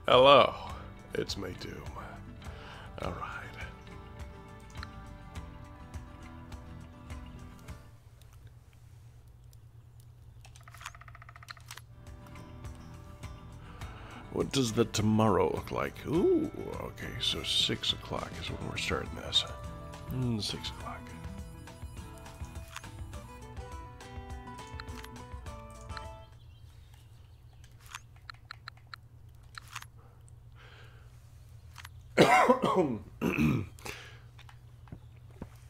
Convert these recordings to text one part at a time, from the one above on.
Hello, it's me, Doom. Alright. What does the tomorrow look like? Ooh, okay, so 6 o'clock is when we're starting this. 6 o'clock.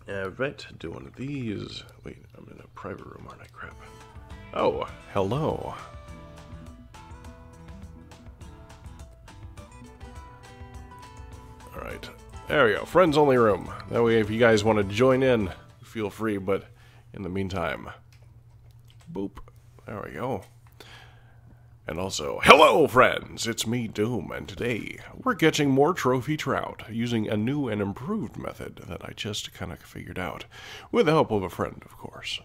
Alright, do one of these. Wait, I'm in a private room, aren't I? Crap. Oh, hello. Alright, there we go. Friends only room. That way, if you guys want to join in, feel free, but in the meantime, boop. There we go. And also, hello friends, it's me, Doom, and today we're catching more trophy trout using a new and improved method that I just kind of figured out, with the help of a friend, of course.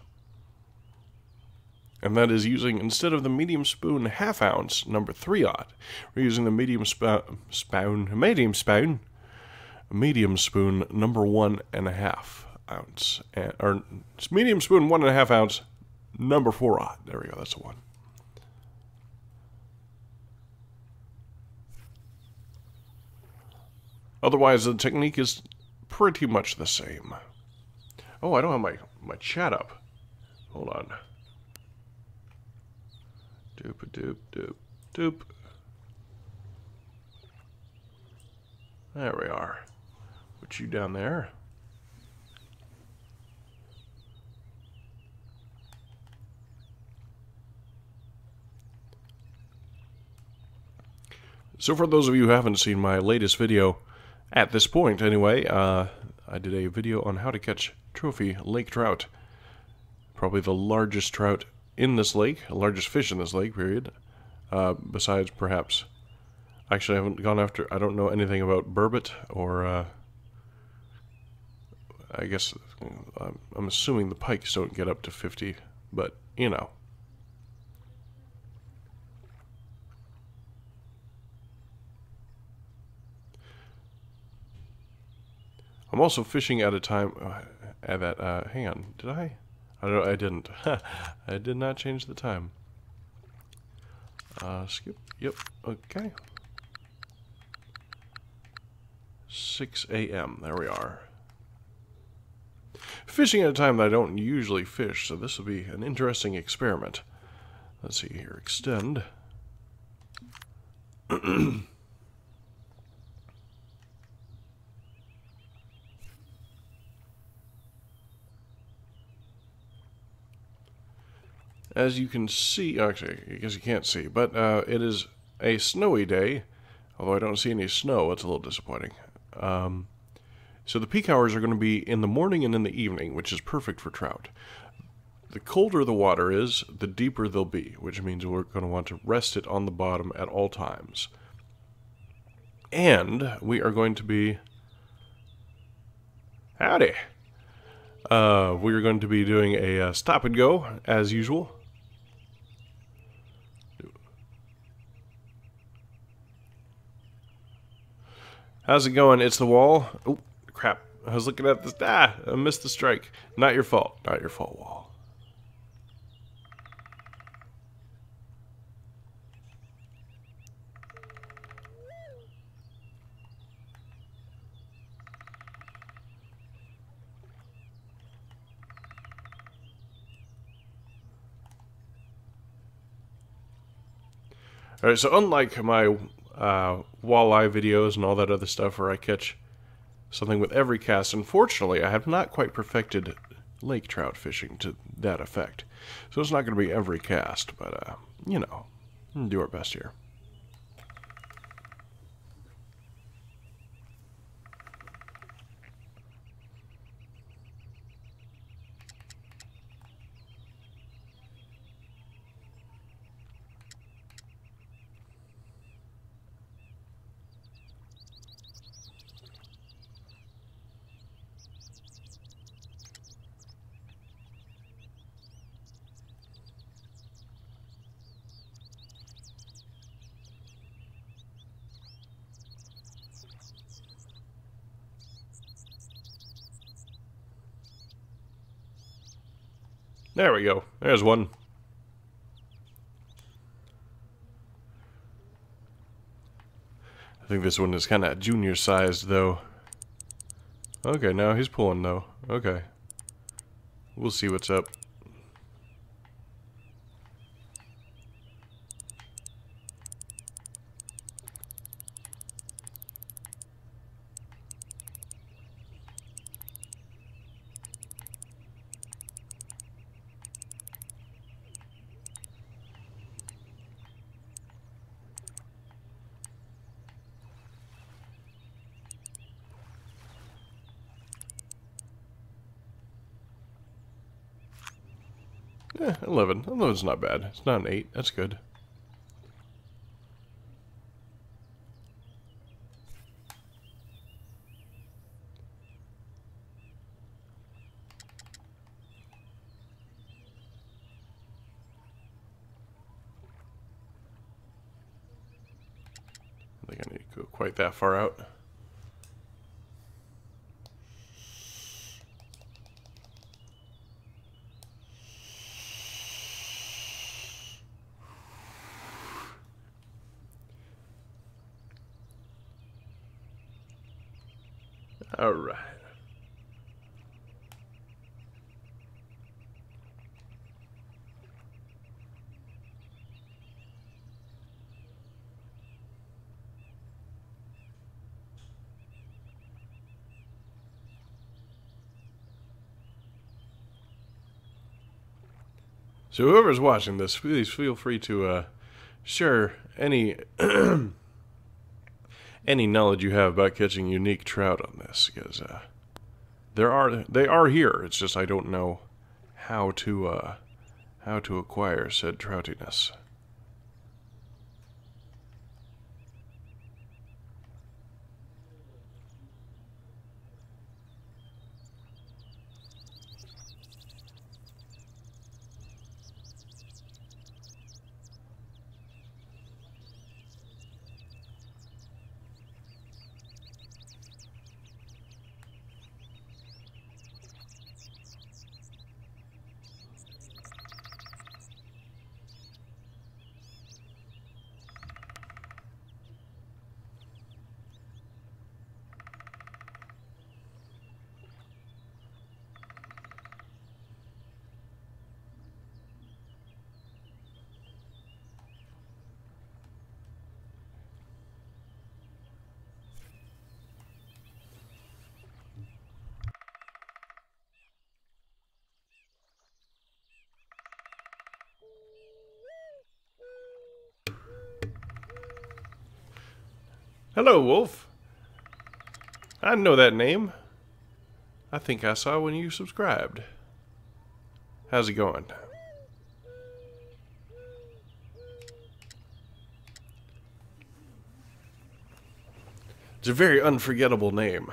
And that is using, instead of the medium spoon ½ ounce, number 3/0, we're using the medium spoon number 1½ ounce, or medium spoon 1½ ounce, number 4/0. There we go, that's the one. Otherwise, the technique is pretty much the same. Oh, I don't have my chat up. Hold on. Doop. There we are. Put you down there. So for those of you who haven't seen my latest video, at this point, anyway, I did a video on how to catch trophy lake trout. Probably the largest trout in this lake, largest fish in this lake, period. Besides, perhaps, actually I haven't gone after, I don't know anything about burbot, or, I guess, I'm assuming the pikes don't get up to 50, but, you know. I'm also fishing at a time, hang on, did I? I don't know, I didn't. I did not change the time. Skip, yep, okay. 6 a.m., there we are. Fishing at a time that I don't usually fish, so this will be an interesting experiment. Let's see here, extend. As you can see, actually, I guess you can't see, but it is a snowy day, although I don't see any snow. It's a little disappointing. So the peak hours are going to be in the morning and in the evening, which is perfect for trout. The colder the water is, the deeper they'll be, which means we're going to want to rest it on the bottom at all times. And we are going to be... Howdy! We are going to be doing a stop and go, as usual. How's it going? It's the wall. Oh, crap. I was looking at this. I missed the strike. Not your fault. Not your fault, wall. Alright, so unlike my walleye videos and all that other stuff where I catch something with every cast, unfortunately I have not quite perfected lake trout fishing to that effect. So it's not going to be every cast, but, you know, we'll do our best here. There we go. There's one. I think this one is kind of junior sized, though. Okay, now he's pulling, though. Okay. We'll see what's up. Yeah, 11. 11's not bad. It's not an 8. That's good. I think I need to go quite that far out. All right. So whoever's watching this, please feel free to share any any knowledge you have about catching unique trout on this, because they are here. It's just I don't know how to acquire said troutiness. Hello, Wolf. I know that name. I think I saw when you subscribed. How's it going? It's a very unforgettable name.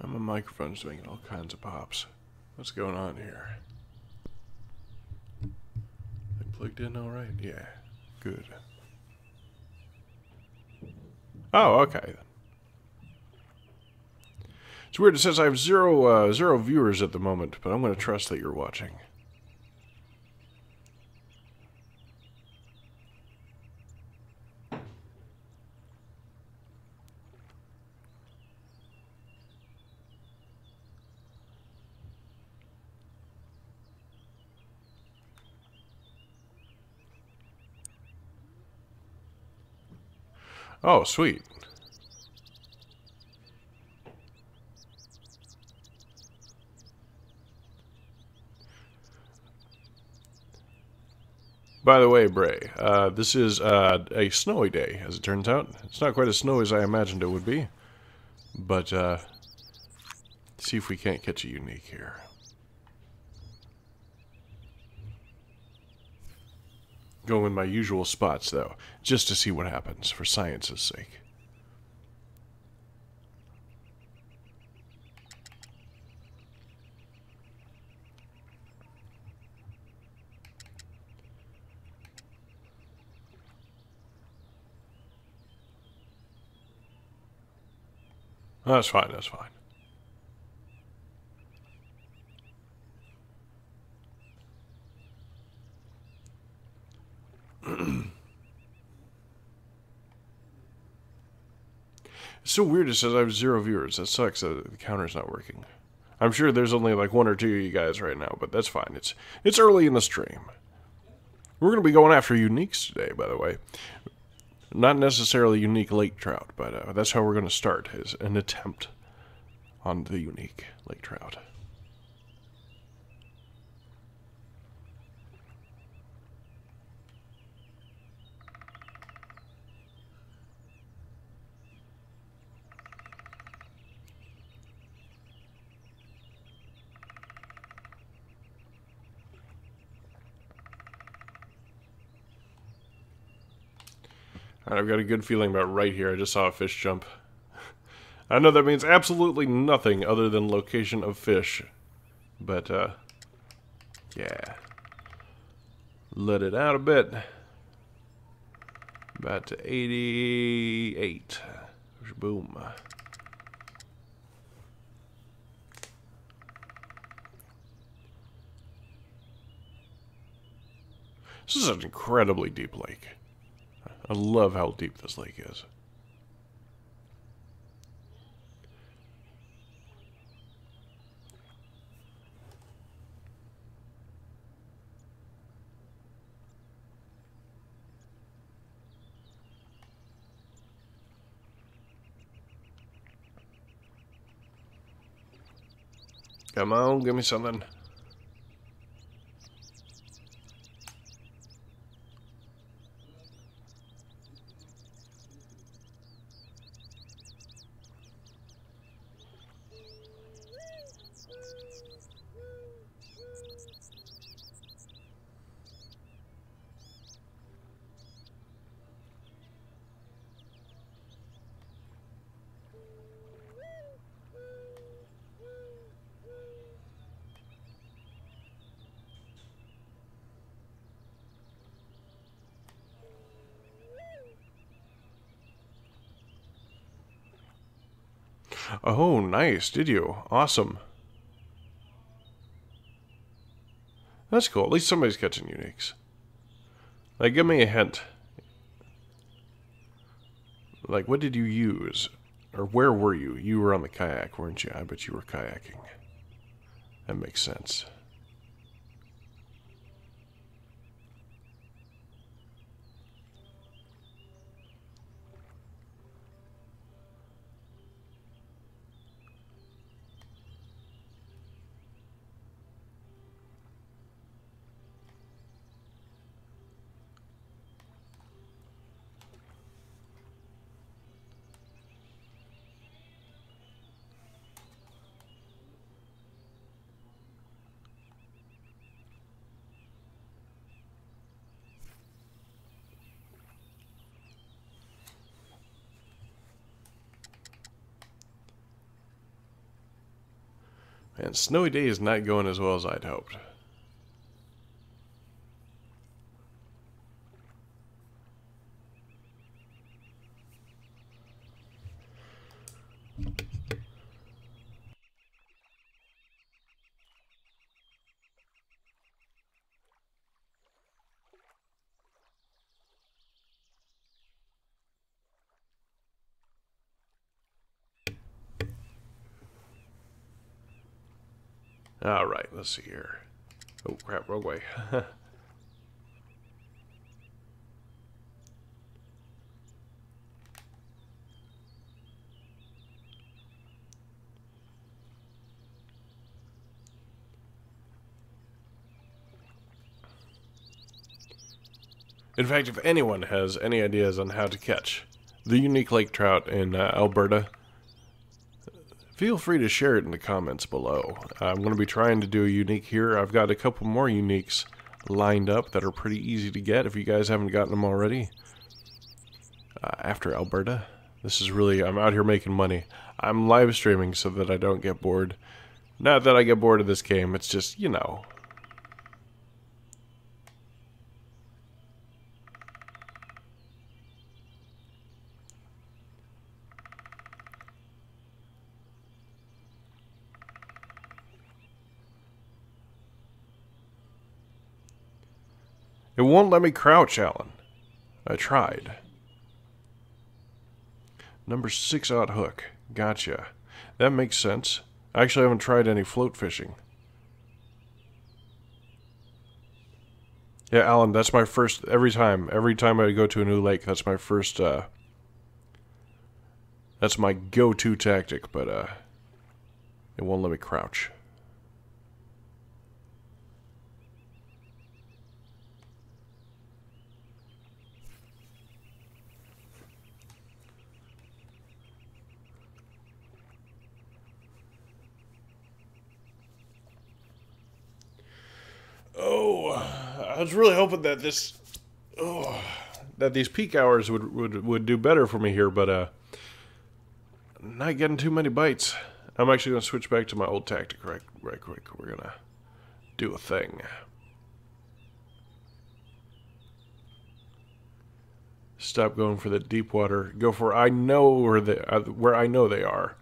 My microphone's making all kinds of pops. What's going on here? They plugged in all right? Yeah, good. Oh, okay then. It's weird. It says I have zero viewers at the moment, but I'm going to trust that you're watching. Oh, sweet. By the way, Bray, this is a snowy day, as it turns out. It's not quite as snowy as I imagined it would be. But, see if we can't catch a unique here. Going in my usual spots, though, just to see what happens, for science's sake. That's fine, that's fine. It's so weird it says I have 0 viewers. That sucks that the counter's not working. I'm sure there's only like 1 or 2 of you guys right now, but that's fine. It's early in the stream. We're going to be going after uniques today, by the way. Not necessarily unique lake trout, but that's how we're going to start, is an attempt on the unique lake trout. Alright, I've got a good feeling about right here. I just saw a fish jump. I know that means absolutely nothing other than location of fish. But, yeah. Let it out a bit. About to 88. Boom. This is an incredibly deep lake. I love how deep this lake is. Come on, give me something. Oh, nice. Did you? Awesome. That's cool. At least somebody's catching uniques. Like, give me a hint. Like, what did you use? Or where were you? You were on the kayak, weren't you? I bet you were kayaking. That makes sense. Man, snowy day is not going as well as I'd hoped. Alright, let's see here. Oh, crap, wrong way. In fact, if anyone has any ideas on how to catch the unique lake trout in Alberta, feel free to share it in the comments below. I'm going to be trying to do a unique here. I've got a couple more uniques lined up that are pretty easy to get if you guys haven't gotten them already. After Alberta, this is really, I'm out here making money. I'm live streaming so that I don't get bored. Not that I get bored of this game, it's just, you know. It won't let me crouch, Alan. I tried. Number 6-aught hook. Gotcha. That makes sense. I actually haven't tried any float fishing. Yeah, Alan, that's my first, every time I go to a new lake, that's my first, that's my go-to tactic, but, it won't let me crouch. Oh, I was really hoping that that these peak hours would do better for me here, but not getting too many bites. I'm actually going to switch back to my old tactic right quick. We're going to do a thing. Stop going for the deep water. Go for I know where I know they are.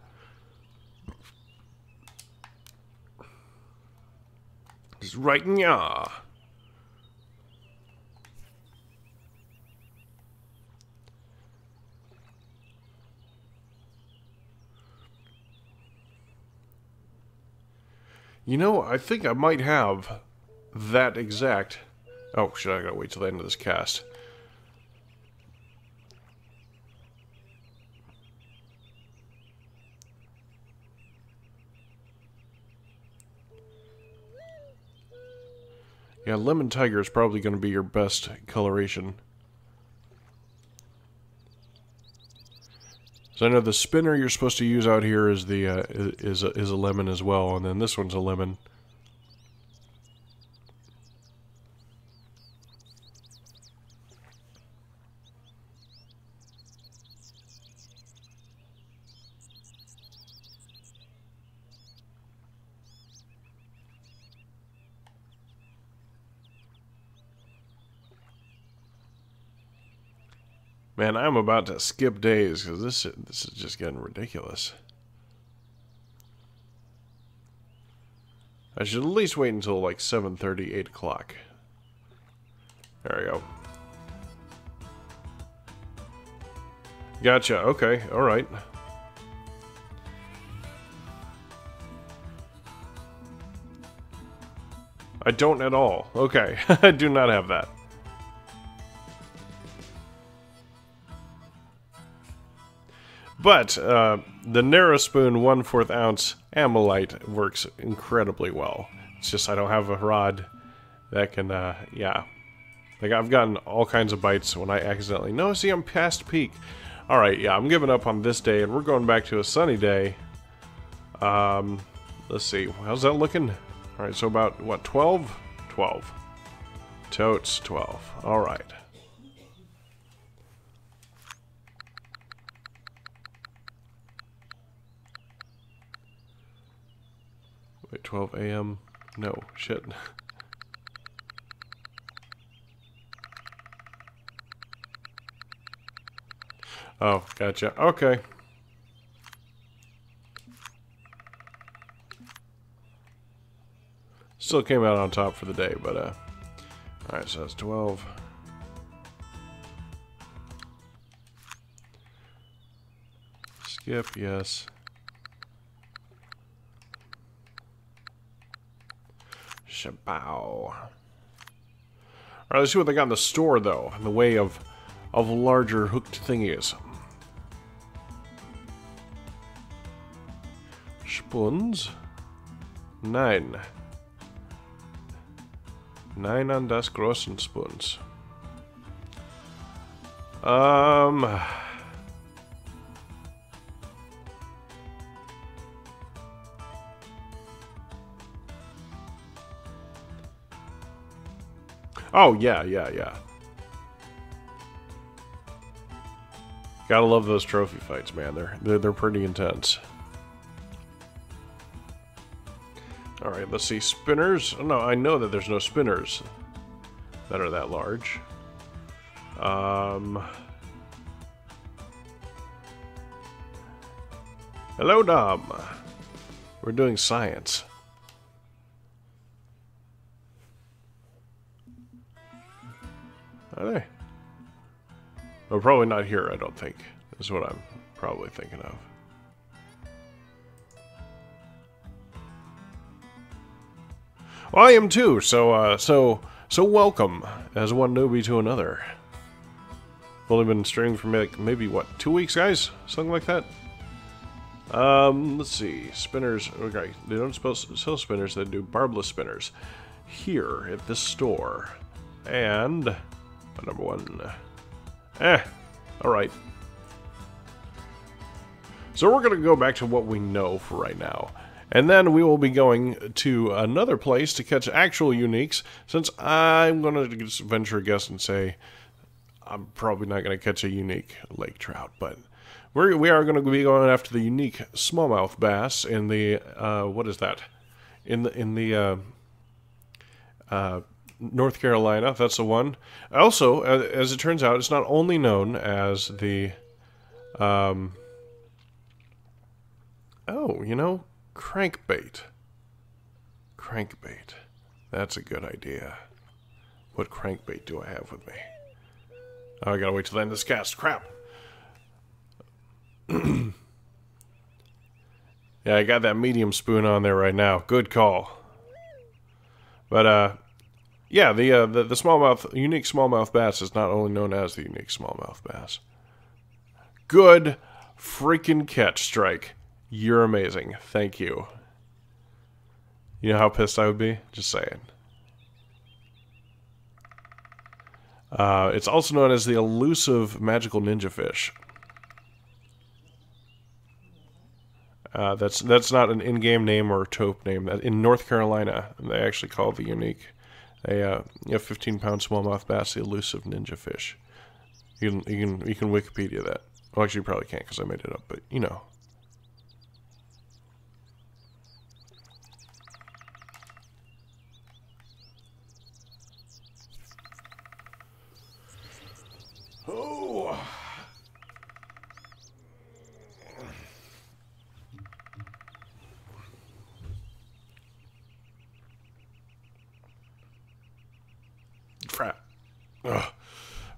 Just right in ya. You know, I think I might have that exact... Oh, shit, I gotta wait till the end of this cast. Yeah, Lemon Tiger is probably going to be your best coloration. So I know the spinner you're supposed to use out here is the is a lemon as well, and then this one's a lemon. Man, I'm about to skip days because this is just getting ridiculous. I should at least wait until like 7:30, 8 o'clock. There we go. Gotcha. Okay. All right. I don't at all. Okay. I do not have that. But the narrow spoon 1/4 ounce Amylite works incredibly well. It's just I don't have a rod that can, yeah. Like I've gotten all kinds of bites when I accidentally... No, see, I'm past peak. Alright, yeah, I'm giving up on this day, and we're going back to a sunny day. Let's see, how's that looking? Alright, so about, what, 12? 12. Totes, 12. Alright. Wait, 12 a.m.? No, shit. Oh, gotcha. Okay. Still came out on top for the day, but, alright, so that's 12. Skip, yes. Shabow. Alright, let's see what they got in the store, though, in the way of larger hooked thingies. Spoons. 9. 9 an das großen Spoons. Um... Oh, yeah. Gotta love those trophy fights, man. They're pretty intense. Alright, let's see. Spinners? Oh, no, I know that there's no spinners that are that large. Hello, Dom. We're doing science. Are they? Oh, probably not here, I don't think. Is what I'm probably thinking of. Well, I am too, so welcome as one newbie to another. I've only been streaming for maybe what, 2 weeks, guys? Something like that? Let's see. Spinners. Okay, they don't sell spinners, they do barbless spinners. Here at this store. And number one. Alright. So we're gonna go back to what we know for right now. And then we will be going to another place to catch actual uniques, since I'm gonna just venture a guess and say I'm probably not gonna catch a unique lake trout, but we are going to be going after the unique smallmouth bass in the what is that? In the North Carolina. That's the one. Also, as it turns out, it's not only known as the oh, you know, crankbait. Crankbait. That's a good idea. What crankbait do I have with me? Oh, I gotta wait till the end of this cast. Crap. Yeah, I got that medium spoon on there right now. Good call. But yeah, the smallmouth unique smallmouth bass is not only known as the unique smallmouth bass. Good freaking catch, Strike. You're amazing. Thank you. You know how pissed I would be? Just saying. It's also known as the elusive magical ninja fish. That's not an in-game name or a taupe name. In North Carolina, they actually call the unique a 15-pound smallmouth bass the elusive ninja fish. You can Wikipedia that. Well, actually, you probably can't because I made it up, but you know. Oh. Crap. Ugh.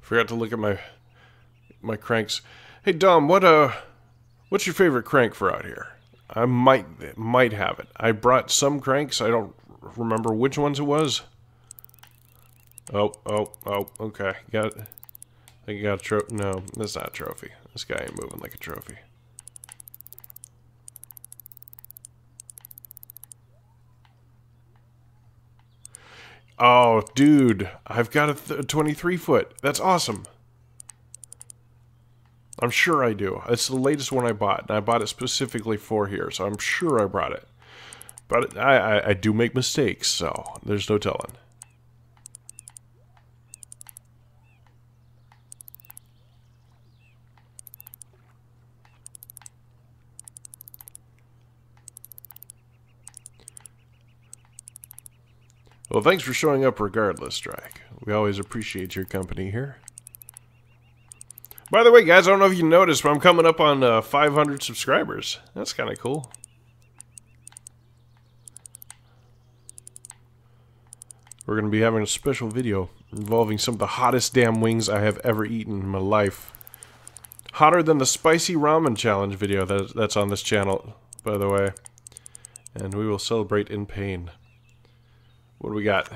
Forgot to look at my cranks. Hey Dom, what's your favorite crank for out here? I might have it. I brought some cranks. I don't remember which ones it was. Oh, okay. Got it. I think you got a trophy. No, that's not a trophy. This guy ain't moving like a trophy. Oh, dude. I've got a 23-foot. That's awesome. I'm sure I do. It's the latest one I bought, and I bought it specifically for here, so I'm sure I brought it. But I do make mistakes, so there's no telling. Well, thanks for showing up regardless, Strike. We always appreciate your company here. By the way, guys, I don't know if you noticed, but I'm coming up on 500 subscribers. That's kind of cool. We're going to be having a special video involving some of the hottest damn wings I have ever eaten in my life. Hotter than the spicy ramen challenge video that's on this channel, by the way. And we will celebrate in pain. What do we got?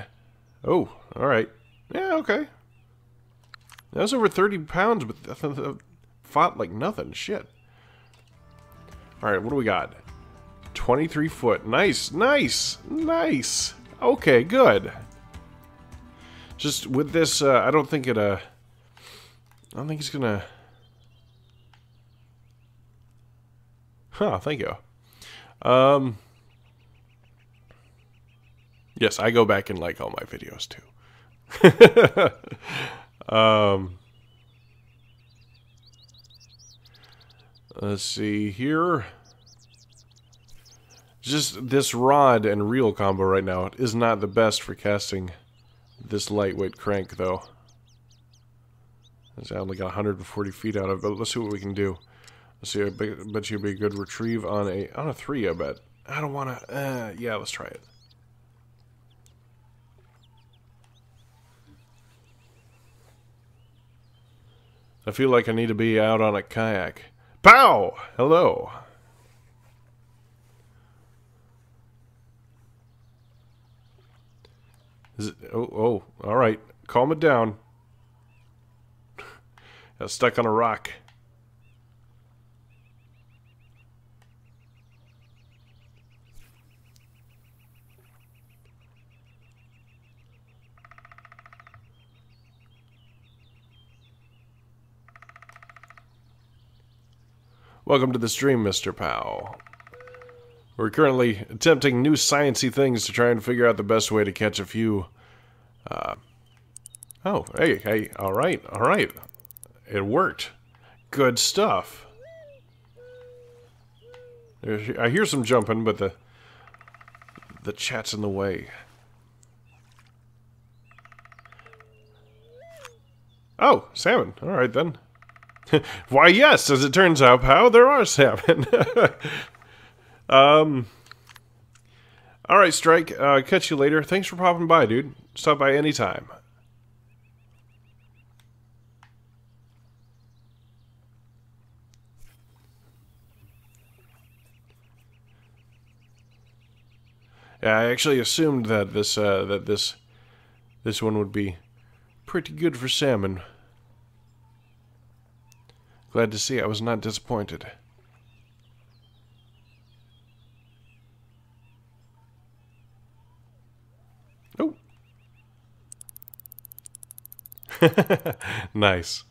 Oh, alright. Yeah, okay. That was over 30 pounds, but fought like nothing. Shit. Alright, what do we got? 23 foot. Nice, nice, nice. Okay, good. Just with this, I don't think it I don't think he's gonna... Huh, thank you. Yes, I go back and like all my videos too. Let's see here. Just this rod and reel combo right now is not the best for casting this lightweight crank, though. I only got 140 feet out of it, but let's see what we can do. Let's see, I bet you'd be a good retrieve on a 3, I bet. I don't want to, yeah, let's try it. I feel like I need to be out on a kayak. Pow! Hello. Is it, oh, all right. Calm it down. Got stuck on a rock. Welcome to the stream, Mr. Powell. We're currently attempting new sciencey things to try and figure out the best way to catch a few. Oh, hey, all right. It worked. Good stuff. I hear some jumping, but the chat's in the way. Oh, salmon. All right then. Why, yes, as it turns out, Pow, there are salmon. Alright, Strike, catch you later. Thanks for popping by, dude. Stop by anytime. Yeah, I actually assumed that this one would be pretty good for salmon. Glad to see I was not disappointed. Oh. Nice.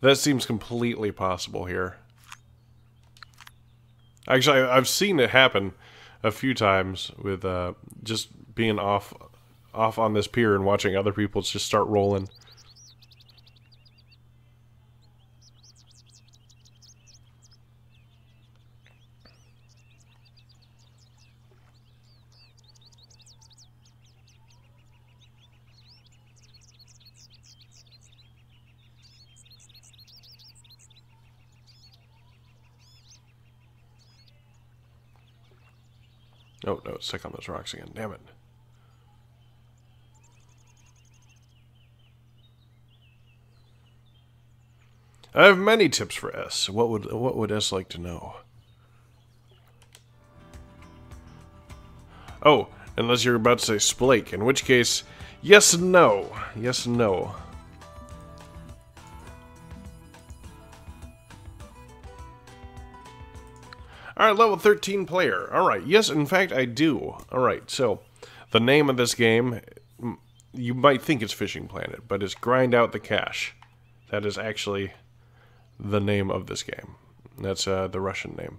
That seems completely possible here. Actually, I've seen it happen a few times with just being off on this pier and watching other people just start rolling. Oh, no, it's stuck on those rocks again. Damn it. I have many tips for S. What would S like to know? Oh, unless you're about to say splake, in which case, yes and no. Yes and no. Alright, level 13 player. Alright, yes, in fact, I do. Alright, so, the name of this game, you might think it's Fishing Planet, but it's Grind Out the Cash. That is actually the name of this game. That's the Russian name.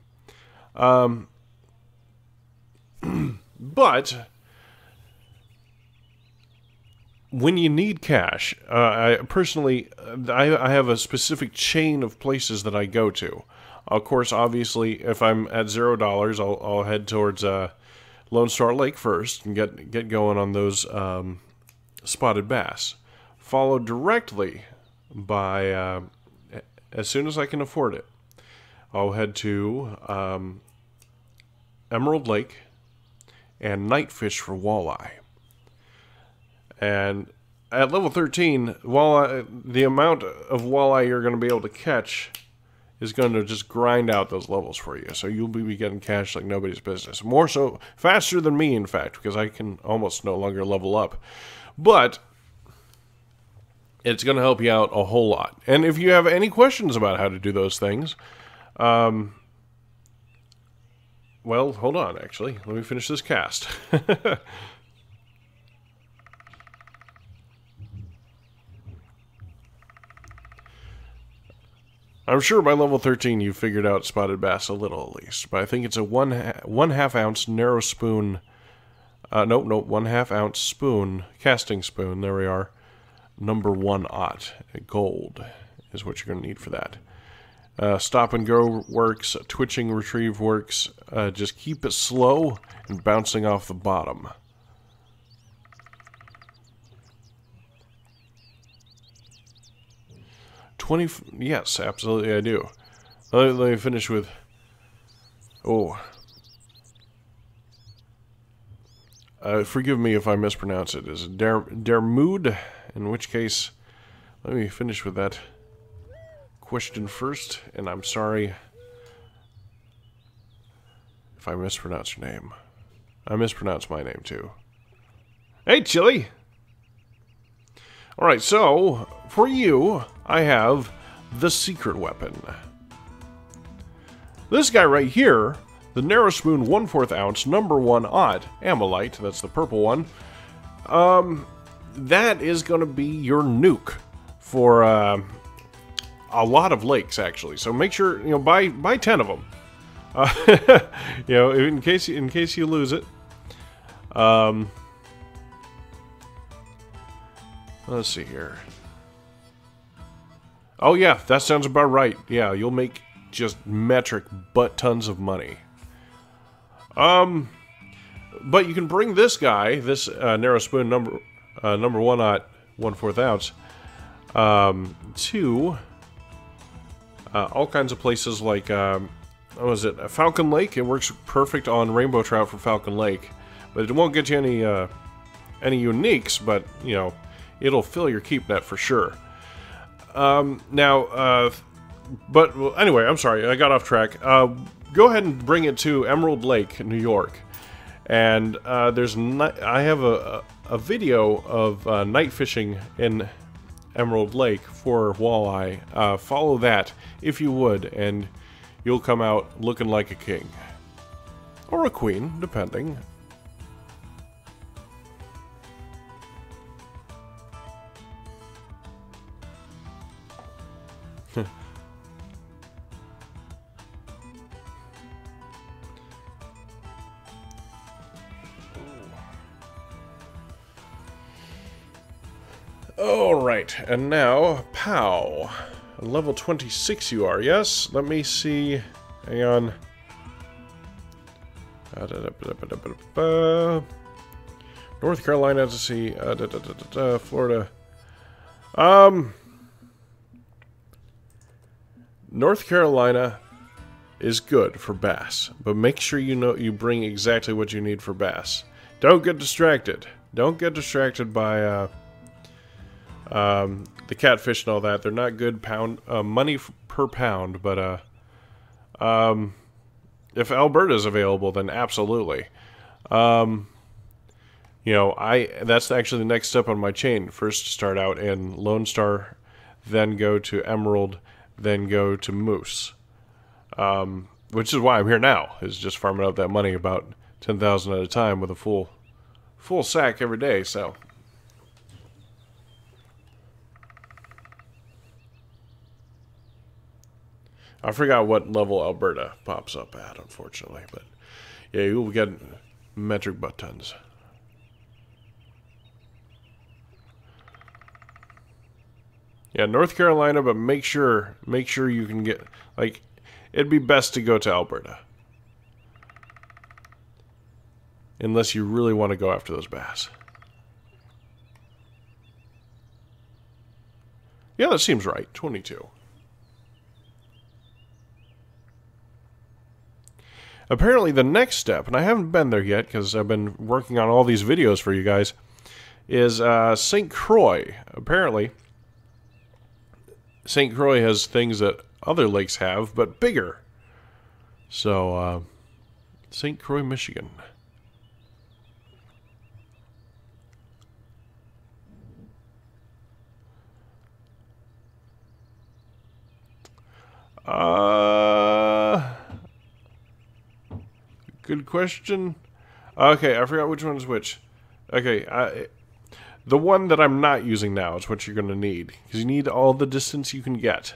But when you need cash, I personally have a specific chain of places that I go to. Of course, obviously, if I'm at $0, I'll head towards Lone Star Lake first and get going on those spotted bass. Followed directly by, as soon as I can afford it, I'll head to Emerald Lake and night fish for walleye. And at level 13, the amount of walleye you're going to be able to catch is going to just grind out those levels for you. So you'll be getting cash like nobody's business. More so, faster than me, in fact, because I can almost no longer level up. But it's going to help you out a whole lot. And if you have any questions about how to do those things, well, well, hold on, actually. Let me finish this cast. I'm sure by level 13 you figured out spotted bass a little at least, but I think it's a one half ounce narrow spoon. Nope, 1/2 ounce spoon, casting spoon. There we are. Number 1/0 gold is what you're going to need for that. Stop and go works. Twitching retrieve works. Just keep it slow and bouncing off the bottom. Yes, absolutely I do. Let me finish with... Oh. Forgive me if I mispronounce it. Is it Dermood? In which case, let me finish with that question first, and I'm sorry if I mispronounce your name. I mispronounce my name too. Hey, Chili! Alright, so, for you, I have the secret weapon. This guy right here, the Narrow Spoon 1/4 ounce, number 1/0 Ammonite, that's the purple one, that is going to be your nuke for a lot of lakes, actually. So make sure, you know, buy 10 of them. You know, in case you lose it. Let's see here. Oh yeah, that sounds about right. Yeah, you'll make just metric butt tons of money. But you can bring this guy, this Narrow Spoon number 1/0 1/4 ounce, to all kinds of places like what was it, Falcon Lake. It works perfect on rainbow trout for Falcon Lake, but it won't get you any uniques. But you know, it'll fill your keep net for sure. But well, anyway, I'm sorry, I got off track. Go ahead and bring it to Emerald Lake, New York, and I have a video of night fishing in Emerald Lake for walleye. Follow that if you would, and you'll come out looking like a king or a queen, depending. Alright, and now, pow. Level 26 you are, yes? Let me see. Hang on. North Carolina to see. Florida. North Carolina is good for bass, but make sure you bring exactly what you need for bass. Don't get distracted. Don't get distracted by the catfish and all that. They're not good money per pound, but if Alberta's available, then absolutely. You know, that's actually the next step on my chain. First start out in Lone Star, then go to Emerald, then go to Moose. Which is why I'm here now, is just farming out that money, about 10,000 at a time with a full sack every day, so... I forgot what level Alberta pops up at, unfortunately, but yeah, you will get metric butt tons. Yeah, North Carolina, but make sure you can get, like, it'd be best to go to Alberta. Unless you really want to go after those bass. Yeah, that seems right. 22. Apparently the next step, and I haven't been there yet because I've been working on all these videos for you guys, is St. Croix. Apparently, St. Croix has things that other lakes have, but bigger. So, St. Croix, Michigan. Good question. Okay, I forgot which one's which. Okay, the one that I'm not using now is what you're going to need, because you need all the distance you can get.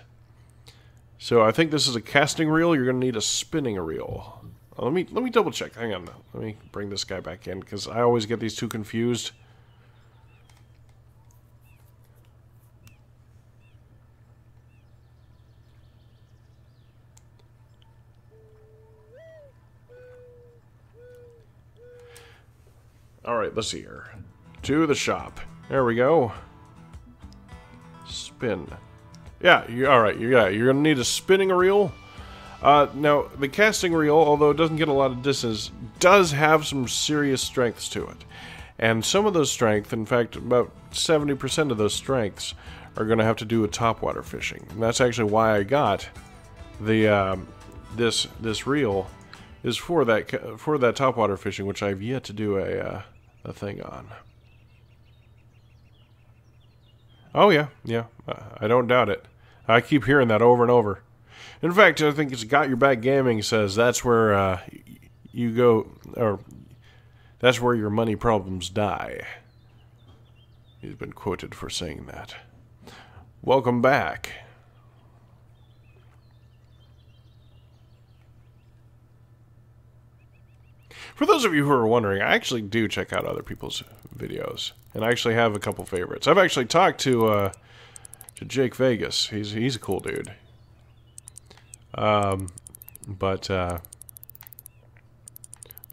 So I think this is a casting reel. You're going to need a spinning reel. Let me double check. Hang on. Let me bring this guy back in, because I always get these two confused. Alright, let's see here. To the shop. There we go. Spin. Yeah, alright, you're going to need a spinning reel. Now, the casting reel, although it doesn't get a lot of distance, does have some serious strengths to it. And some of those strengths, in fact, about 70% of those strengths, are going to have to do with topwater fishing. And that's actually why I got the this reel, is for that topwater fishing, which I've yet to do a thing on. Oh yeah, I don't doubt it. I keep hearing that over and over. In fact, I think it's Got Your Back Gaming says that's where you go, or that's where your money problems die. He's been quoted for saying that. Welcome back. For those of you who are wondering, I actually do check out other people's videos, and I actually have a couple favorites. I've actually talked to Jake Vegas. He's a cool dude. What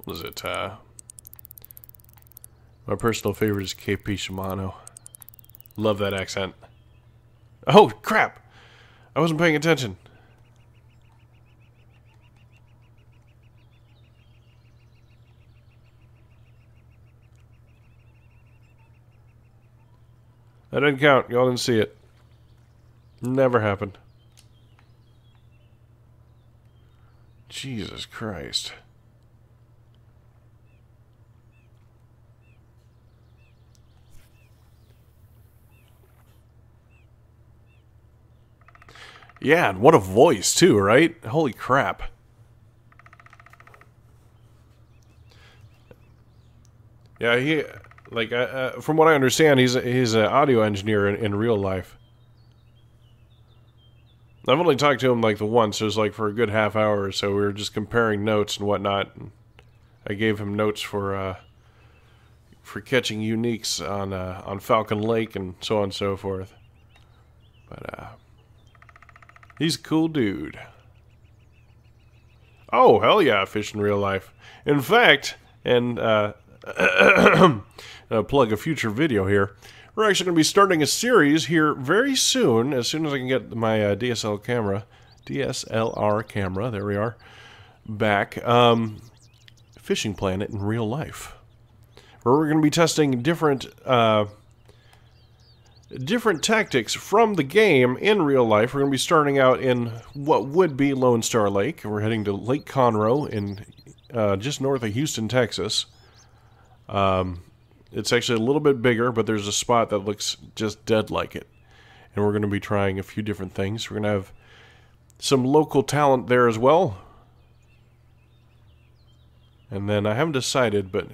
was it? My personal favorite is KP Shimano. Love that accent. Oh crap! I wasn't paying attention. That didn't count. Y'all didn't see it. Never happened. Jesus Christ. Yeah, and what a voice too, right? Holy crap. Yeah, he... Like, from what I understand, he's an audio engineer in real life. I've only talked to him like the once. It was like for a good half hour or so. We were just comparing notes and whatnot. And I gave him notes for catching uniques on Falcon Lake and so on and so forth. But he's a cool dude. Oh hell yeah, fish in real life. In fact, and plug a future video here. We're actually going to be starting a series here very soon, as I can get my DSLR camera, there we are, back, Fishing Planet in real life. Where we're going to be testing different tactics from the game in real life. We're going to be starting out in what would be Lone Star Lake. We're heading to Lake Conroe in just north of Houston, Texas. It's actually a little bit bigger, but there's a spot that looks just dead like it. And we're going to be trying a few different things. We're going to have some local talent there as well. And then I haven't decided, but...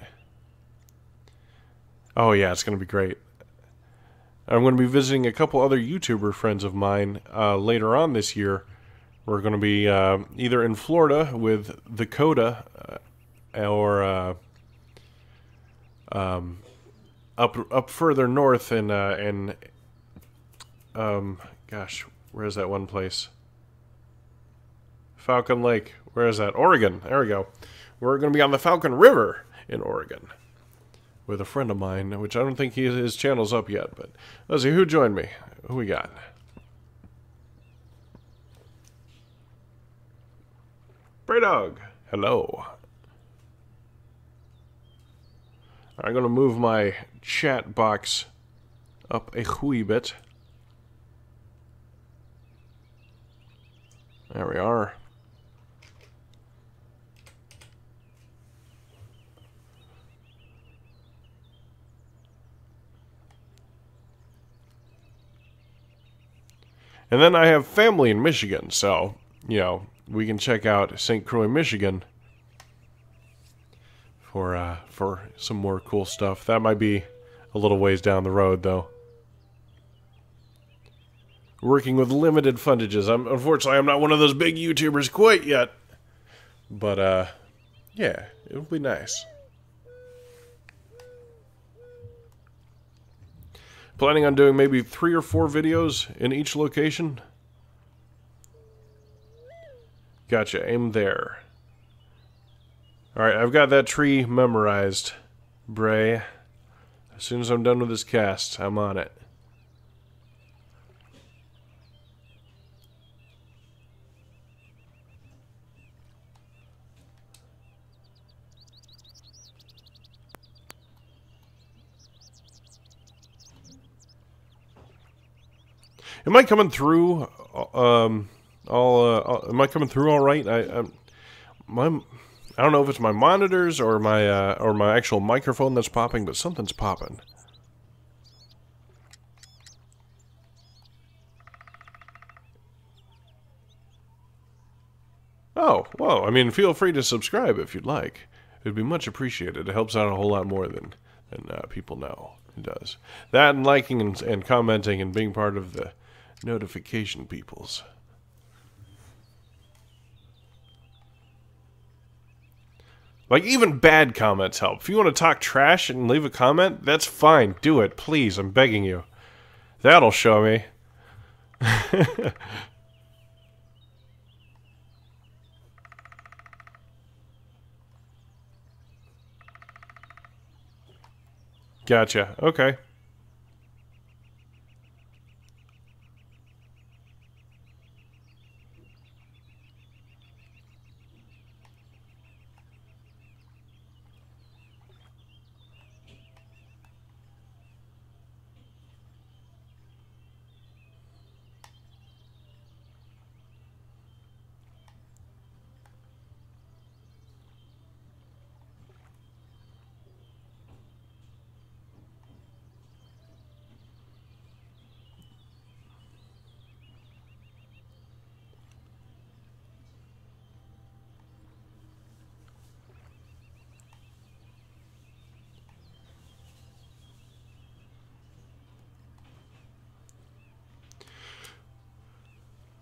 Oh yeah, it's going to be great. I'm going to be visiting a couple other YouTuber friends of mine later on this year. We're going to be either in Florida with the Coda or... up further north in gosh, where's that one place? Falcon Lake. Where is that? Oregon. There we go. We're going to be on the Falcon River in Oregon with a friend of mine, which I don't think his channel's up yet. But let's see who joined me. Who we got? Bray Dog. Hello. I'm going to move my chat box up a wee bit. There we are. And then I have family in Michigan, so, you know, we can check out St. Croix, Michigan for some more cool stuff. That might be a little ways down the road, though. Working with limited fundages. Unfortunately, I'm not one of those big YouTubers quite yet. But, yeah, it would be nice. Planning on doing maybe 3 or 4 videos in each location. Gotcha, aim there. Alright, I've got that tree memorized, Bray. As soon as I'm done with this cast, I'm on it. Am I coming through? Am I coming through all right? I don't know if it's my monitors or my actual microphone that's popping, but something's popping. Oh, well, I mean, feel free to subscribe if you'd like. It'd be much appreciated. It helps out a whole lot more than people know. It does. That and liking and commenting and being part of the notification peoples. Like, even bad comments help. If you want to talk trash and leave a comment, that's fine. Do it, please. I'm begging you. That'll show me. Gotcha. Okay.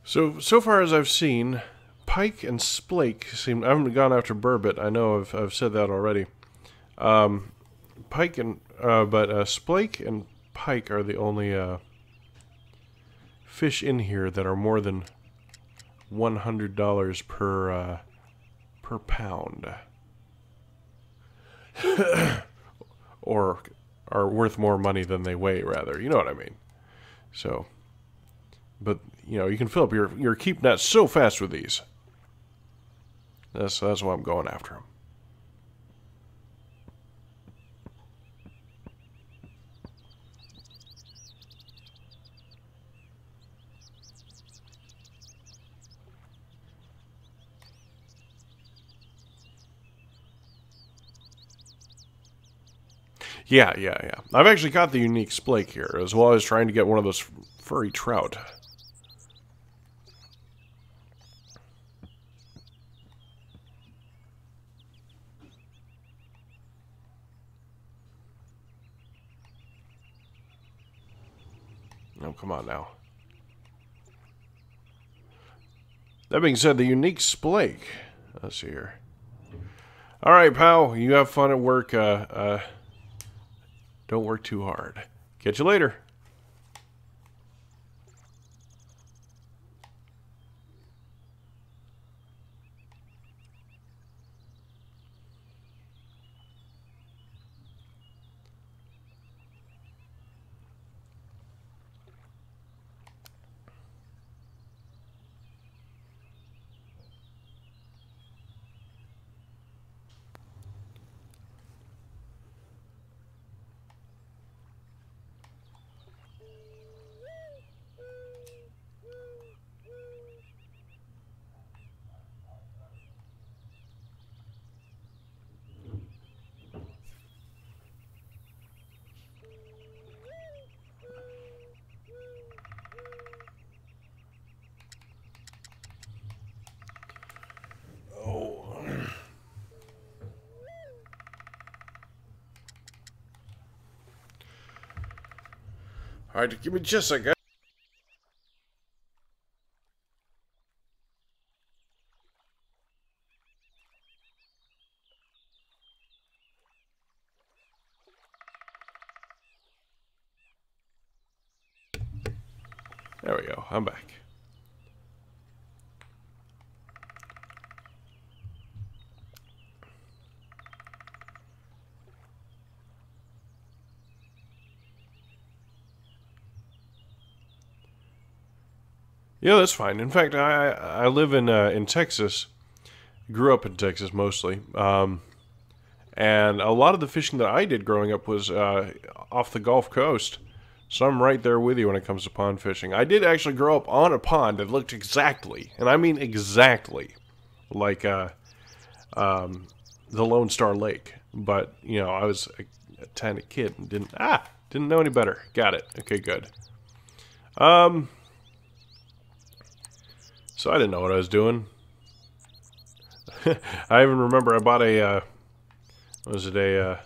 So far as I've seen, pike and splake seem... I haven't gone after burbot. I know I've said that already. Pike and... but splake and pike are the only fish in here that are more than $100 per pound. Or are worth more money than they weigh, rather. You know what I mean. So... But, you know, you can fill up your keep net so fast with these. That's why I'm going after them. Yeah. I've actually got the unique splake here, as well as trying to get one of those furry trout. Oh, come on now. That being said, the unique splake. Let's see here. Alright, pal. You have fun at work. Don't work too hard. Catch you later. Alright, give me just a second. There we go, I'm back. Yeah, that's fine. In fact, I live in Texas. Grew up in Texas mostly, and a lot of the fishing that I did growing up was off the Gulf Coast. So I'm right there with you when it comes to pond fishing. I did actually grow up on a pond that looked exactly, and I mean exactly, like the Lone Star Lake. But you know, I was a tiny kid and didn't know any better. Got it. Okay, good. So I didn't know what I was doing. I even remember I bought a what was it, a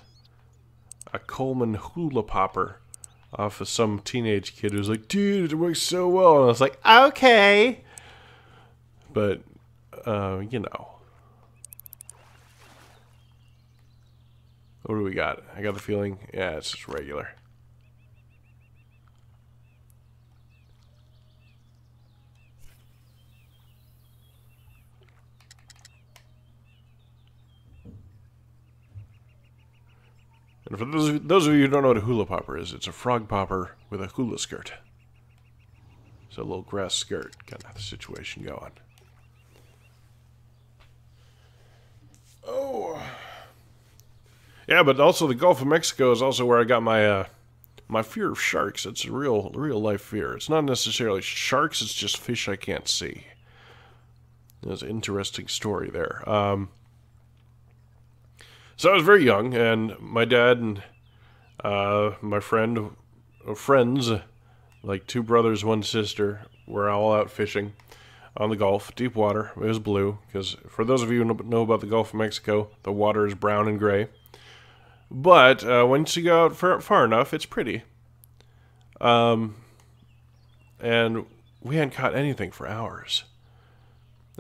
Coleman hula popper off of some teenage kid who was like, dude, it works so well. And I was like, okay. But, you know. What do we got? I got the feeling, yeah, it's just regular. And for those of you who don't know what a hula popper is, it's a frog popper with a hula skirt. So a little grass skirt, got the situation going. Oh. Yeah, but also the Gulf of Mexico is also where I got my my fear of sharks. It's a real life fear. It's not necessarily sharks, it's just fish I can't see. There's an interesting story there. So I was very young, and my dad and my friends, like two brothers, one sister, were all out fishing on the Gulf, deep water. It was blue, because for those of you who know about the Gulf of Mexico, the water is brown and gray. But once you go out far enough, it's pretty. And we hadn't caught anything for hours.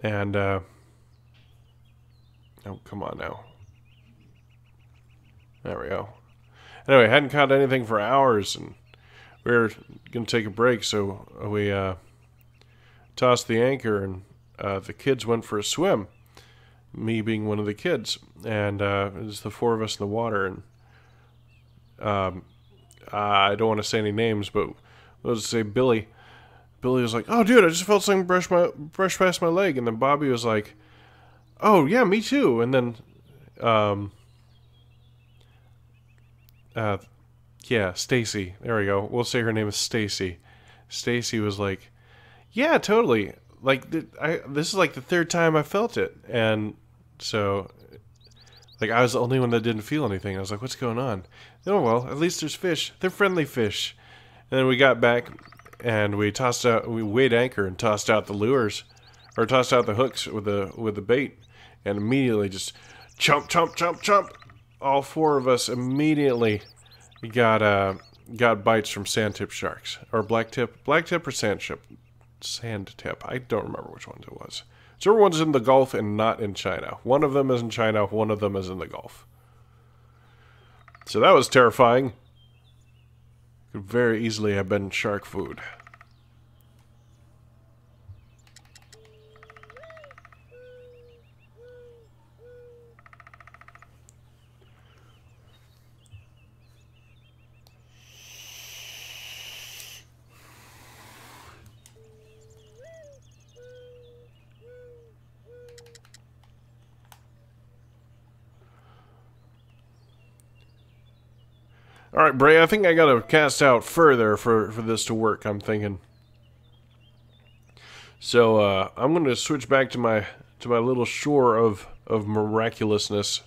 And, oh, come on now. There we go. Anyway, hadn't caught anything for hours, and we were going to take a break, so we tossed the anchor, and the kids went for a swim, me being one of the kids, and it was the four of us in the water, and I don't want to say any names, but let's say Billy was like, oh, dude, I just felt something brush past my leg, and then Bobby was like, oh, yeah, me too, and then yeah, Stacy. There we go. We'll say her name is Stacy. Stacy was like, "Yeah, totally. Like, this is like the third time I felt it." And so, like, I was the only one that didn't feel anything. I was like, "What's going on?" Oh well, at least there's fish. They're friendly fish. And then we got back, and we weighed anchor and tossed out the lures, or tossed out the hooks with the bait, and immediately just chomp, chomp, chomp, chomp. All four of us immediately got bites from sandtip sharks, or blacktip or sandtip. I don't remember which ones it was. So everyone's in the Gulf and not in China. One of them is in China, one of them is in the Gulf. So that was terrifying. Could very easily have been shark food. Alright, Bray, I think I gotta cast out further for this to work, I'm thinking. So, I'm gonna switch back to my little shore of miraculousness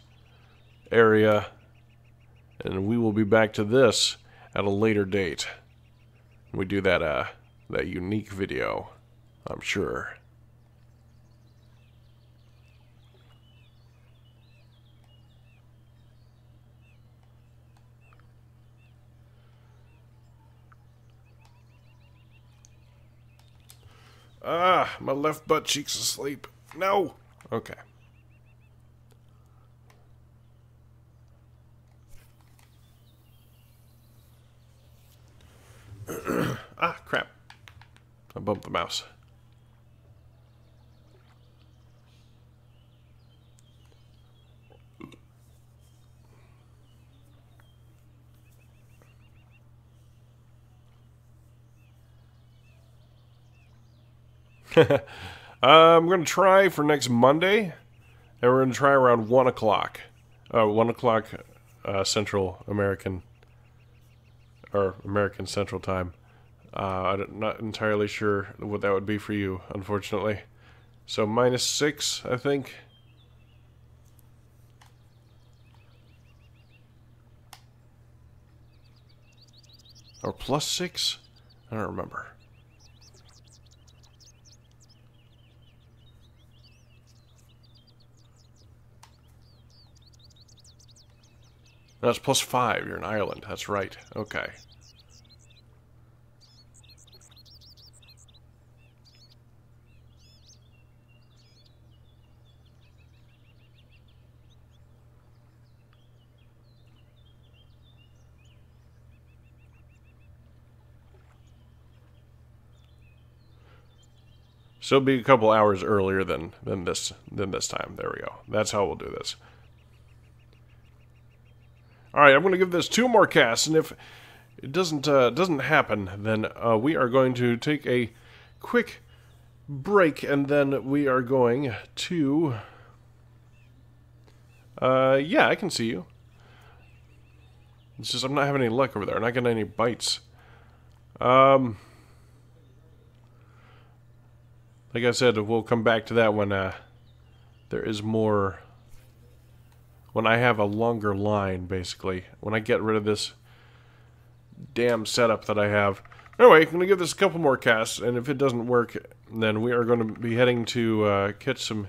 area, and we will be back to this at a later date. We do that unique video, I'm sure. Ah, my left butt cheek's asleep. No! Okay. Ah, crap. I bumped the mouse. I'm going to try for next Monday, and we're going to try around 1 o'clock. 1 o'clock Central American, or American Central Time. I'm not entirely sure what that would be for you, unfortunately. So -6, I think. Or +6? I don't remember. No, it's +5. You're in Ireland. That's right. Okay. So it'll be a couple hours earlier than this time. There we go. That's how we'll do this. All right, I'm going to give this 2 more casts, and if it doesn't happen, then we are going to take a quick break, and then we are going to. Yeah, I can see you. It's just I'm not having any luck over there. I'm not getting any bites. Like I said, we'll come back to that when there is more. When I have a longer line, basically. When I get rid of this damn setup that I have. Anyway, I'm going to give this a couple more casts, and if it doesn't work, then we are going to be heading to catch some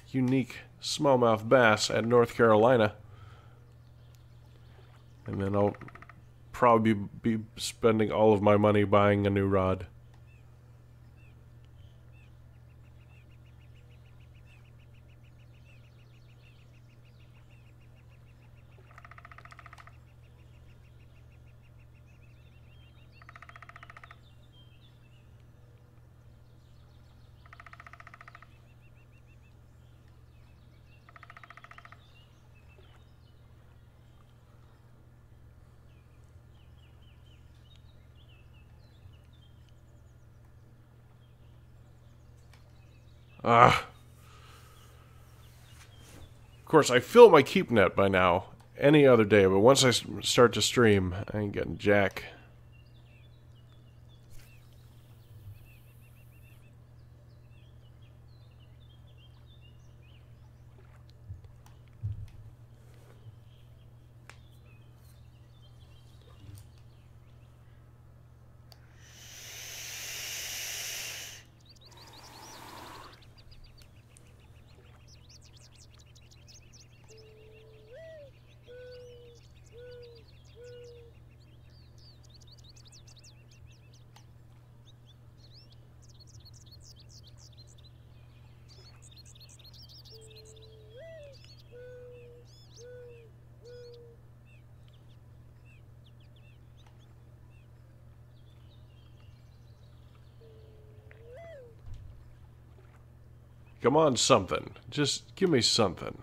unique smallmouth bass at North Carolina. And then I'll probably be spending all of my money buying a new rod. Of course, I fill my keep net by now, any other day, but once I start to stream, I ain't getting jack. Come on, something. Just give me something.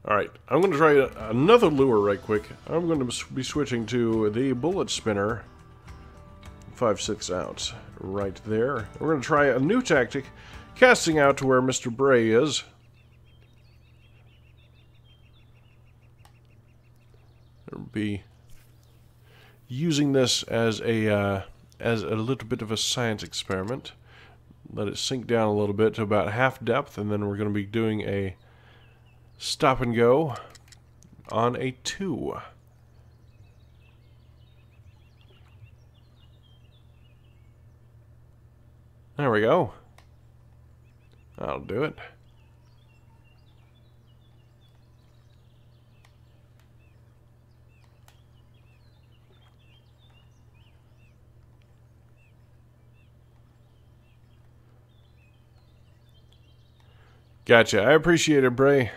Alright, I'm going to try another lure right quick. I'm going to be switching to the bullet spinner. 5/6 ounce. Right there. We're going to try a new tactic, casting out to where Mr. Bray is. We'll be using this as a little bit of a science experiment. Let it sink down a little bit to about half depth, and then we're going to be doing a stop and go on a 2. There we go. That'll do it. Gotcha. I appreciate it, Bray.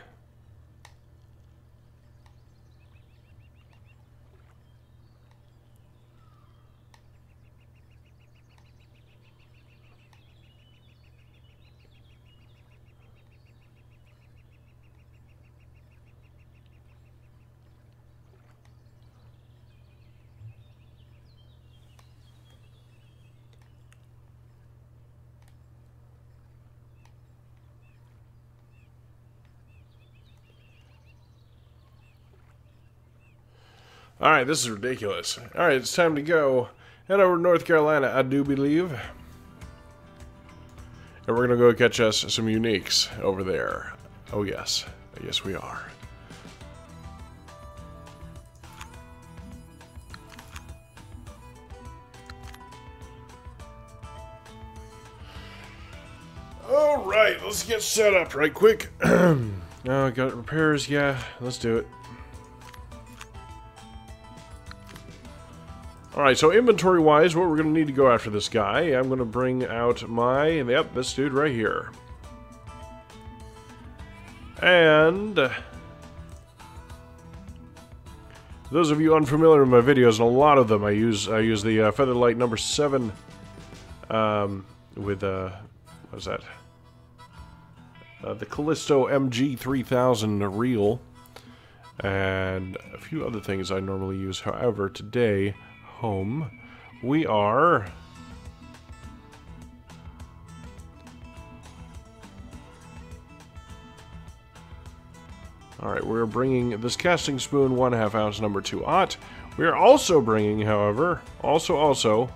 Alright, this is ridiculous. Alright, it's time to go. Head over to North Carolina, I do believe. And we're gonna go catch us some uniques over there. Oh yes. Yes we are. Alright, let's get set up right quick. Got repairs, yeah, let's do it. Alright, so inventory-wise, what we're going to need to go after this guy, I'm going to bring out my... Yep, this dude right here. And... those of you unfamiliar with my videos, and a lot of them, I use the Featherlight number 7 with, what was that? The Callisto MG3000 reel. And a few other things I normally use. However, today... home. We are alright, we're bringing this casting spoon 1/2 ounce number 2 aught. We are also bringing, however, also,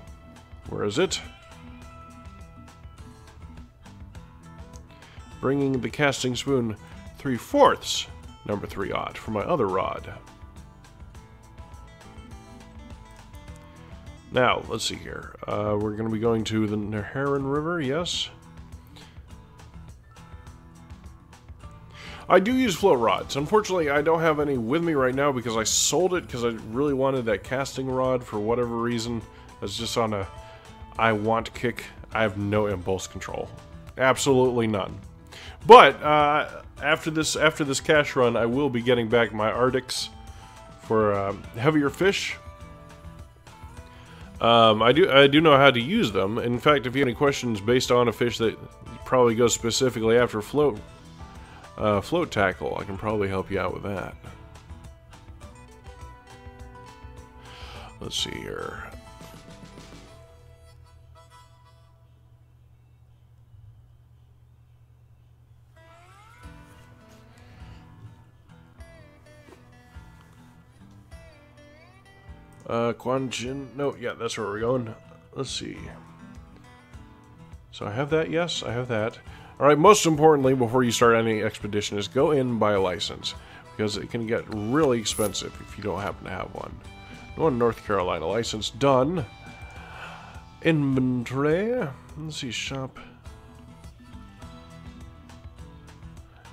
where is it? Bringing the casting spoon 3/4 number 3 aught for my other rod. Now, let's see here. We're going to be going to the Neherrin River, yes. I do use float rods. Unfortunately, I don't have any with me right now because I sold it because I really wanted that casting rod for whatever reason. It's just on a I want kick. I have no impulse control. Absolutely none. But after this cash run, I will be getting back my Arctics for heavier fish. I do know how to use them. In fact, if you have any questions based on a fish that probably goes specifically after float tackle, I can probably help you out with that. Let's see here. Quanjin, no, yeah, that's where we're going. Let's see. So I have that, yes, I have that. Alright, most importantly, before you start any expedition, is go in and buy a license. Because it can get really expensive if you don't happen to have one. One North Carolina license, done. Inventory, let's see, shop.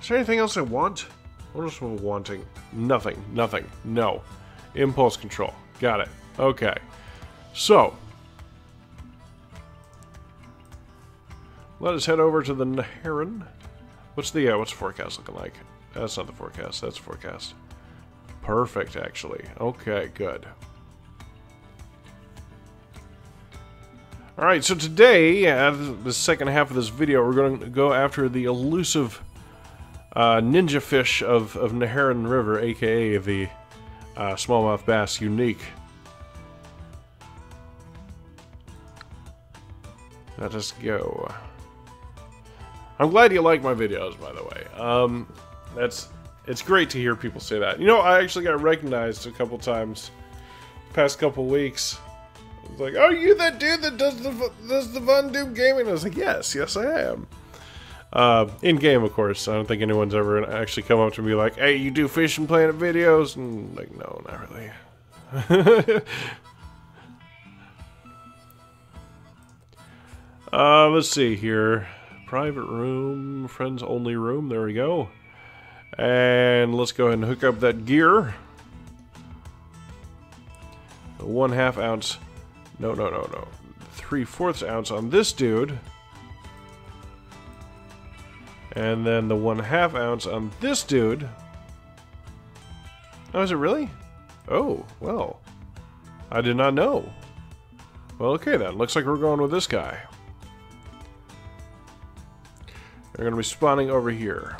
Is there anything else I want? What else am I wanting? Nothing, no. Impulse control. Got it. Okay. So, let us head over to the Neherrin. What's the forecast looking like? That's not the forecast. That's the forecast. Perfect, actually. Okay, good. Alright, so today, the second half of this video, we're going to go after the elusive ninja fish of Neherrin River, aka the smallmouth bass unique. Let us go. I'm glad you like my videos, by the way. It's great to hear people say that. You know, I actually got recognized a couple times past couple weeks. It's like, oh, you that dude that does the Von Doom gaming? I was like, yes, I am. In game, of course. I don't think anyone's ever actually come up to me like, hey, you do Fishing Planet videos? And like, no, not really. Let's see here. Private room, friends only room. There we go. And let's go ahead and hook up that gear. The 1/2 ounce. No. 3/4 ounce on this dude. And then the 1/2 ounce on this dude. Oh, is it really? Oh, well. I did not know. Well, okay then. Looks like we're going with this guy. They're going to be spawning over here.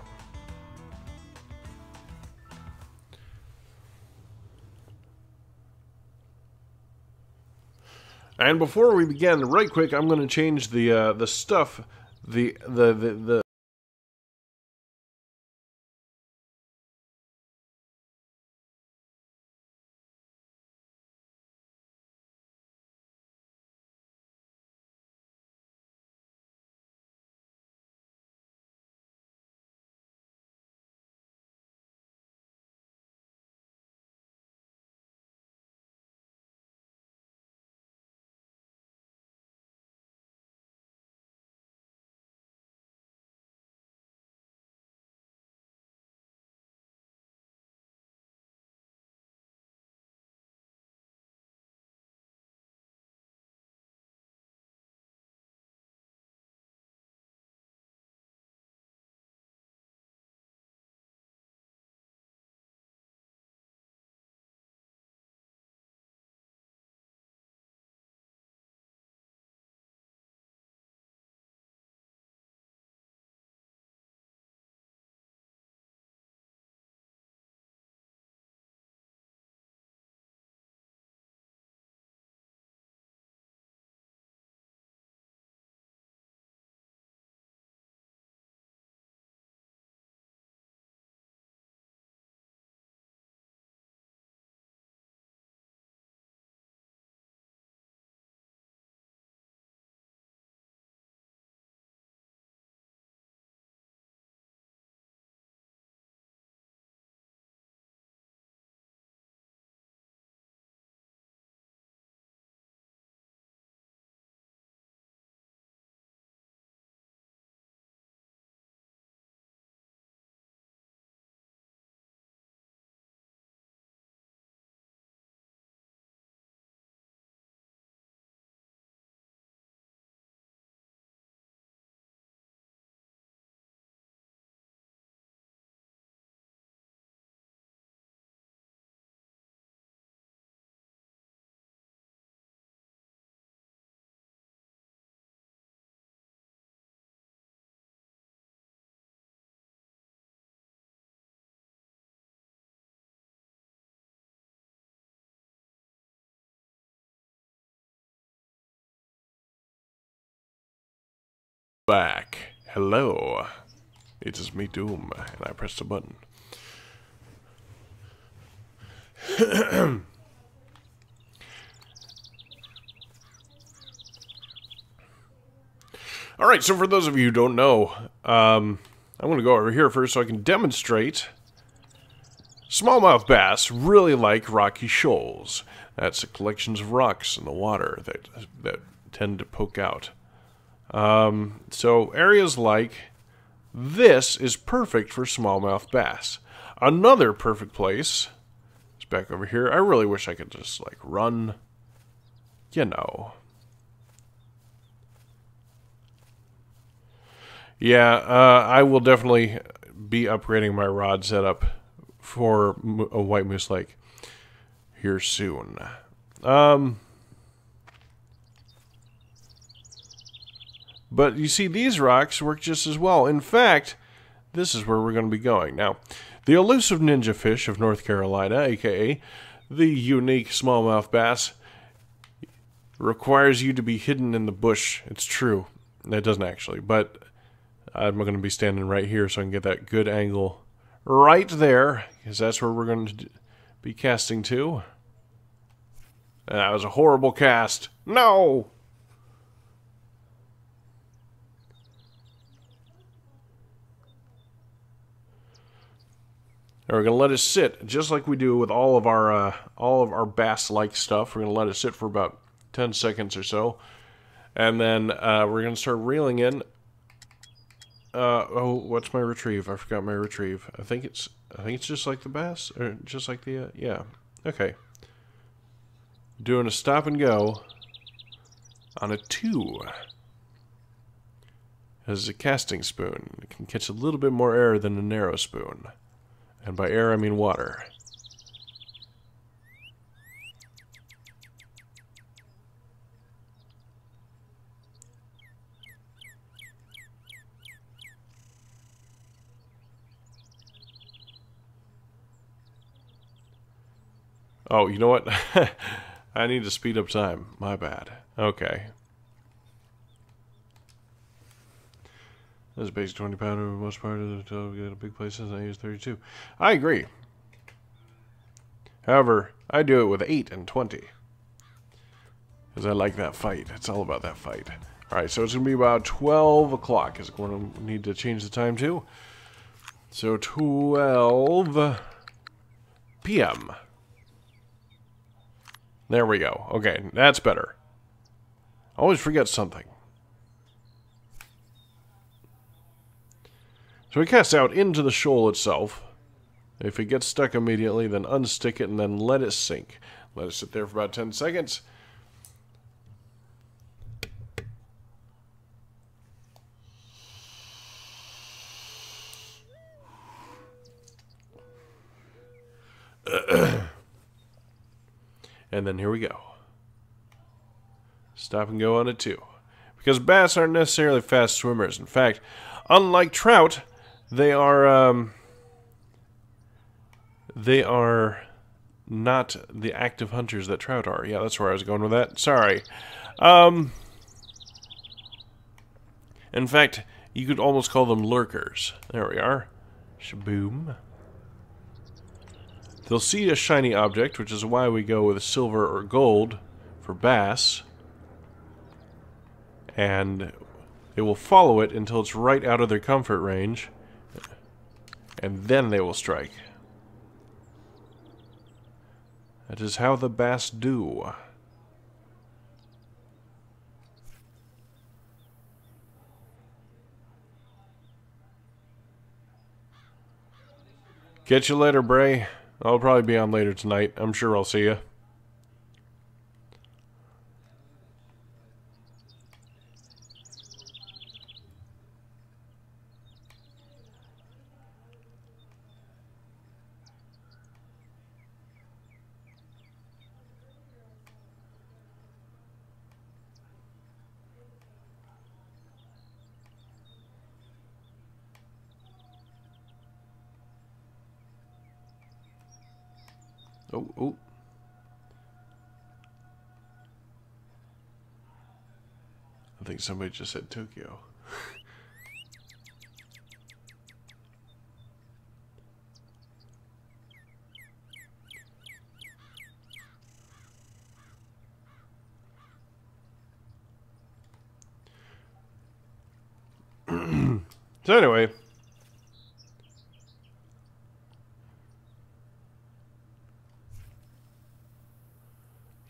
And before we begin, right quick, I'm going to change the stuff, the back. Hello. It is me, Doom, and I pressed the button. Alright, so for those of you who don't know, I'm going to go over here first so I can demonstrate. Smallmouth bass really like rocky shoals. That's the collections of rocks in the water that tend to poke out. So areas like this is perfect for smallmouth bass. Another perfect place is back over here. I really wish I could just like run, you know. Yeah, I will definitely be upgrading my rod setup for a White Moose Lake here soon. But you see, these rocks work just as well. In fact, this is where we're going to be going. Now, the elusive ninja fish of North Carolina, aka the unique smallmouth bass, requires you to be hidden in the bush. It's true. It doesn't actually, but I'm going to be standing right here so I can get that good angle right there, because that's where we're going to be casting to. And that was a horrible cast. No! And we're going to let it sit, just like we do with all of our bass-like stuff. We're going to let it sit for about 10 seconds or so. And then we're going to start reeling in. Oh, what's my retrieve? I forgot my retrieve. I think it's just like the bass, or just like the yeah. Okay. Doing a stop and go on a 2. This is a casting spoon. It can catch a little bit more air than a narrow spoon. And by air, I mean water. Oh, you know what? I need to speed up time. My bad. Okay. This is basic 20 pounder for most part of the big places. I use 32. I agree. However, I do it with 8 and 20. Because I like that fight. It's all about that fight. Alright, so it's going to be about 12 o'clock is going to need to change the time to. So 12 p.m. There we go. Okay, that's better. I always forget something. So we cast out into the shoal itself. If it gets stuck immediately, then unstick it and then let it sink. Let it sit there for about 10 seconds. And then here we go. Stop and go on a 2. Because bass aren't necessarily fast swimmers. In fact, unlike trout, they are not the active hunters that trout are. Yeah, that's where I was going with that. Sorry. In fact, you could almost call them lurkers. There we are. Shaboom. They'll see a shiny object, which is why we go with silver or gold for bass. And they will follow it until it's right out of their comfort range. And then they will strike. That is how the bass do. Catch you later, Bray. I'll probably be on later tonight. I'm sure I'll see you. Oh. I think somebody just said Tokyo. So anyway.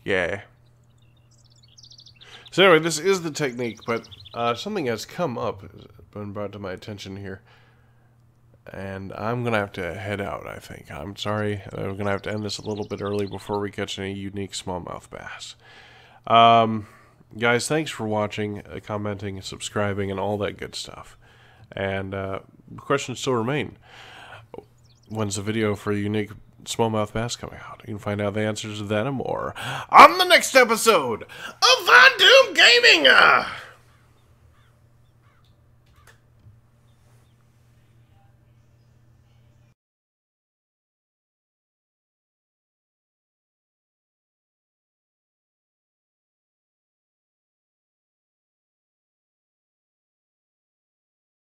Yeah. So anyway, this is the technique, but something has come up, has been brought to my attention here. And I'm going to have to head out, I think. I'm sorry. I'm going to have to end this a little bit early before we catch any unique smallmouth bass. Guys, thanks for watching, commenting, subscribing, and all that good stuff. And questions still remain. When's the video for unique smallmouth bass coming out? You can find out the answers to that and more on the next episode of Von Doom Gaming!